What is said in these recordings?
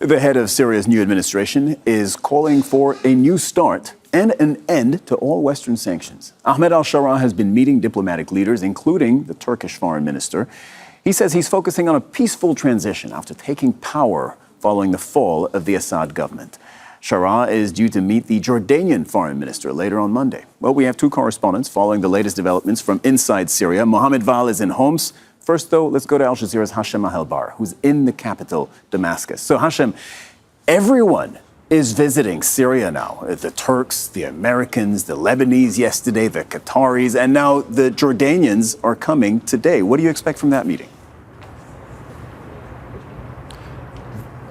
The head of Syria's new administration is calling for a new start and an end to all Western sanctions. Ahmed al-Sharaa has been meeting diplomatic leaders, including the Turkish Foreign Minister. He says he's focusing on a peaceful transition after taking power following the fall of the Assad government. Sharaa is due to meet the Jordanian Foreign Minister later on Monday. Well, we have two correspondents following the latest developments from inside Syria. Mohammed Vall is in Homs. First, though, let's go to Al Jazeera's Hashem Alhelbarra, who's in the capital, Damascus. So, Hashem, everyone is visiting Syria now. The Turks, the Americans, the Lebanese yesterday, the Qataris, and now the Jordanians are coming today. What do you expect from that meeting?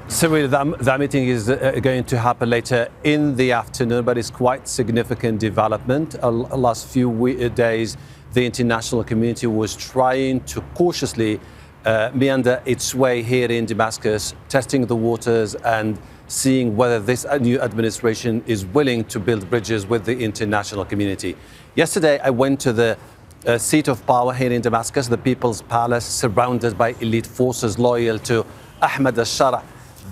So really, that meeting is going to happen later in the afternoon, but it's quite significant development. Last few days, the international community was trying to cautiously meander its way here in Damascus, testing the waters and seeing whether this new administration is willing to build bridges with the international community. Yesterday, I went to the seat of power here in Damascus, the People's Palace, surrounded by elite forces loyal to Ahmed al-Sharaa.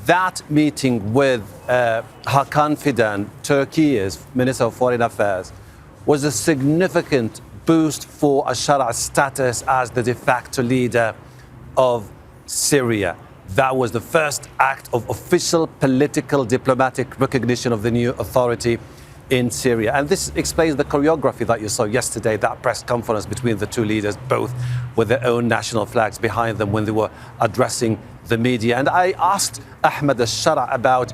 That meeting with Hakan Fidan, Turkey's Minister of Foreign Affairs, was a significant boost for al-Sharaa's status as the de facto leader of Syria. That was the first act of official political diplomatic recognition of the new authority in Syria. And this explains the choreography that you saw yesterday, that press conference between the two leaders, both with their own national flags behind them when they were addressing the media. And I asked Ahmed al-Sharaa about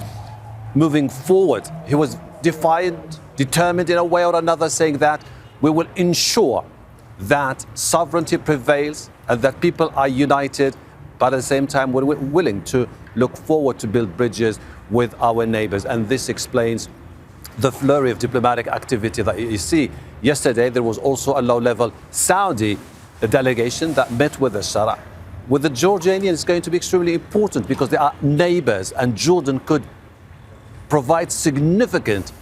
moving forward. He was defiant, determined in a way or another, saying that we will ensure that sovereignty prevails and that people are united, but at the same time we're willing to look forward to build bridges with our neighbors. And this explains the flurry of diplomatic activity that you see. Yesterday there was also a low-level Saudi delegation that met with al-Sharaa. With the Jordanians, it's going to be extremely important because they are neighbors, and Jordan could provide significant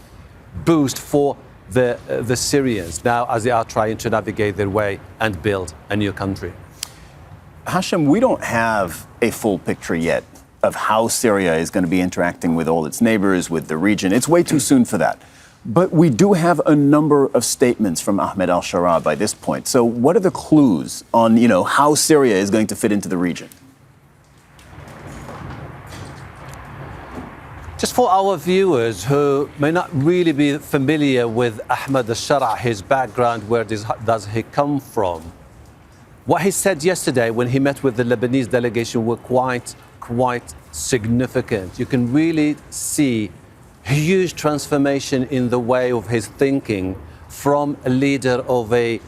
boost for the Syrians now as they are trying to navigate their way and build a new country. Hashem, we don't have a full picture yet of how Syria is going to be interacting with all its neighbors, with the region. It's way too soon for that. But we do have a number of statements from Ahmed al-Sharaa by this point. So what are the clues on, how Syria is going to fit into the region? Just for our viewers who may not really be familiar with Ahmed al-Sharaa, his background, where does he come from? What he said yesterday when he met with the Lebanese delegation were quite significant. You can really see huge transformation in the way of his thinking from a leader of a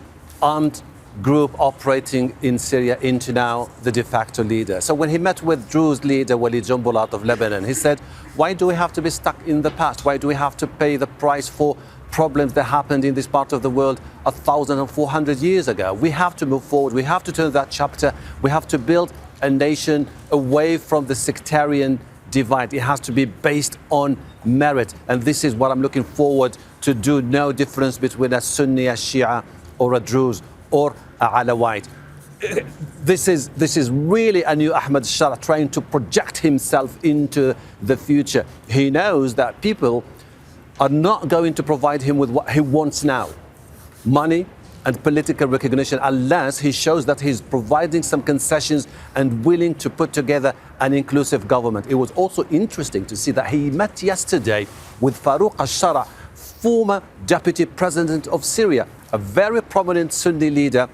armed group operating in Syria into now the de facto leader. So when he met with Druze leader Walid Jumblat of Lebanon, he said, why do we have to be stuck in the past? Why do we have to pay the price for problems that happened in this part of the world 1,400 years ago? We have to move forward. We have to turn that chapter. We have to build a nation away from the sectarian divide. It has to be based on merit. And this is what I'm looking forward to do. No difference between a Sunni, a Shia, or a Druze, or a Alawite. This is really a new Ahmed al-Sharaa trying to project himself into the future. He knows that people are not going to provide him with what he wants now, money and political recognition, unless he shows that he's providing some concessions and willing to put together an inclusive government. It was also interesting to see that he met yesterday with Farouk al-Sharaa, former deputy president of Syria, a very prominent Sunni leader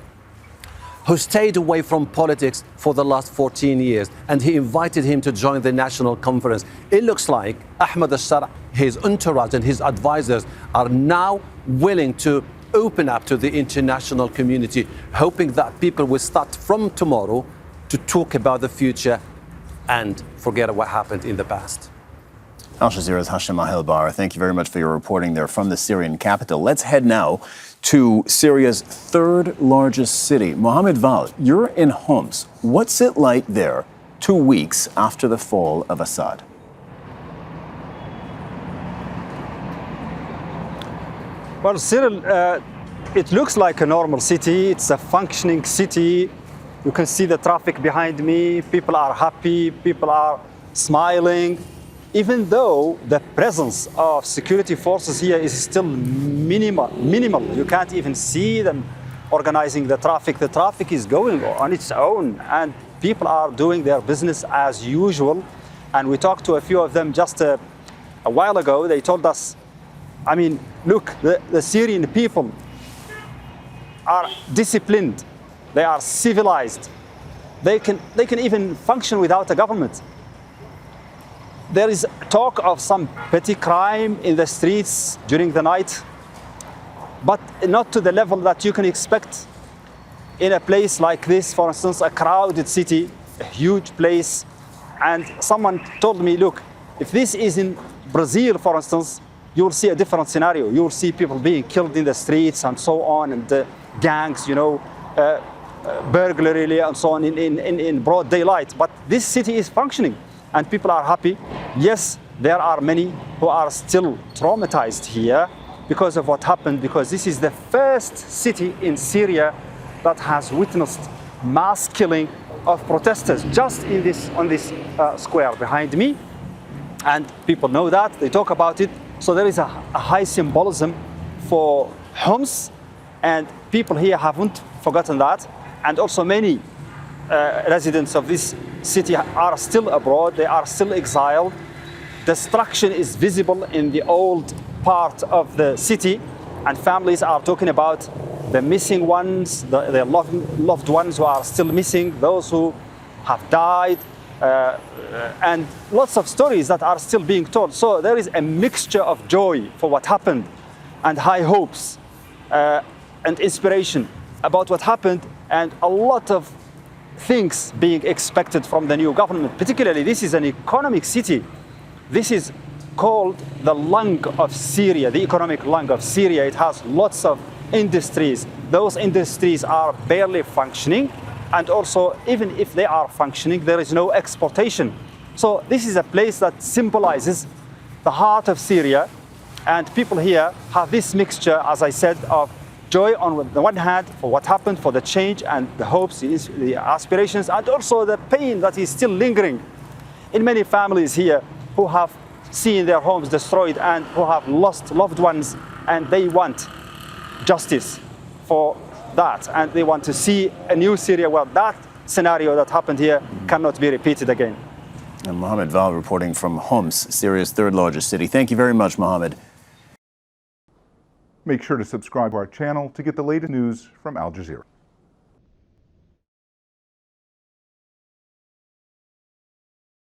who stayed away from politics for the last 14 years, and he invited him to join the national conference. It looks like Ahmed al-Sharaa, his entourage and his advisors are now willing to open up to the international community, hoping that people will start from tomorrow to talk about the future and forget what happened in the past. Al Jazeera's Hashem Alhelbarra, thank you very much for your reporting there from the Syrian capital. Let's head now to Syria's third largest city. Mohammed Vall, you're in Homs. What's it like there 2 weeks after the fall of Assad? Well, Cyril, it looks like a normal city. It's a functioning city. You can see the traffic behind me. People are happy. People are smiling, even though the presence of security forces here is still minimal. You can't even see them organizing the traffic. The traffic is going on its own, and people are doing their business as usual. And we talked to a few of them just a while ago. They told us, I mean, look, the Syrian people are disciplined. They are civilized. They can even function without a government. There is talk of some petty crime in the streets during the night, but not to the level that you can expect in a place like this. For instance, a crowded city, a huge place. And someone told me, look, if this is in Brazil, for instance, you will see a different scenario. You will see people being killed in the streets and so on, and gangs, burglary and so on in broad daylight. But this city is functioning and people are happy. Yes, there are many who are still traumatized here because of what happened, because this is the first city in Syria that has witnessed mass killing of protesters just on this square behind me. And people know that, they talk about it. So there is a high symbolism for Homs, and people here haven't forgotten that. And also many residents of this city are still abroad, they are still exiled. Destruction is visible in the old part of the city, and families are talking about the missing ones, their loved ones who are still missing, those who have died, and lots of stories that are still being told. So there is a mixture of joy for what happened, and high hopes and inspiration about what happened, and a lot of things being expected from the new government. Particularly, this is an economic city. This is called the lung of Syria, the economic lung of Syria. It has lots of industries. Those industries are barely functioning, and also, even if they are functioning, there is no exportation. So this is a place that symbolizes the heart of Syria, and people here have this mixture, as I said, of joy on the one hand for what happened, for the change and the hopes, the aspirations, and also the pain that is still lingering in many families here who have seen their homes destroyed and who have lost loved ones, and they want justice for that, and they want to see a new Syria where that scenario that happened here cannot be repeated again. And Mohammed Vall reporting from Homs, Syria's third largest city. Thank you very much, Mohammed. Make sure to subscribe to our channel to get the latest news from Al Jazeera.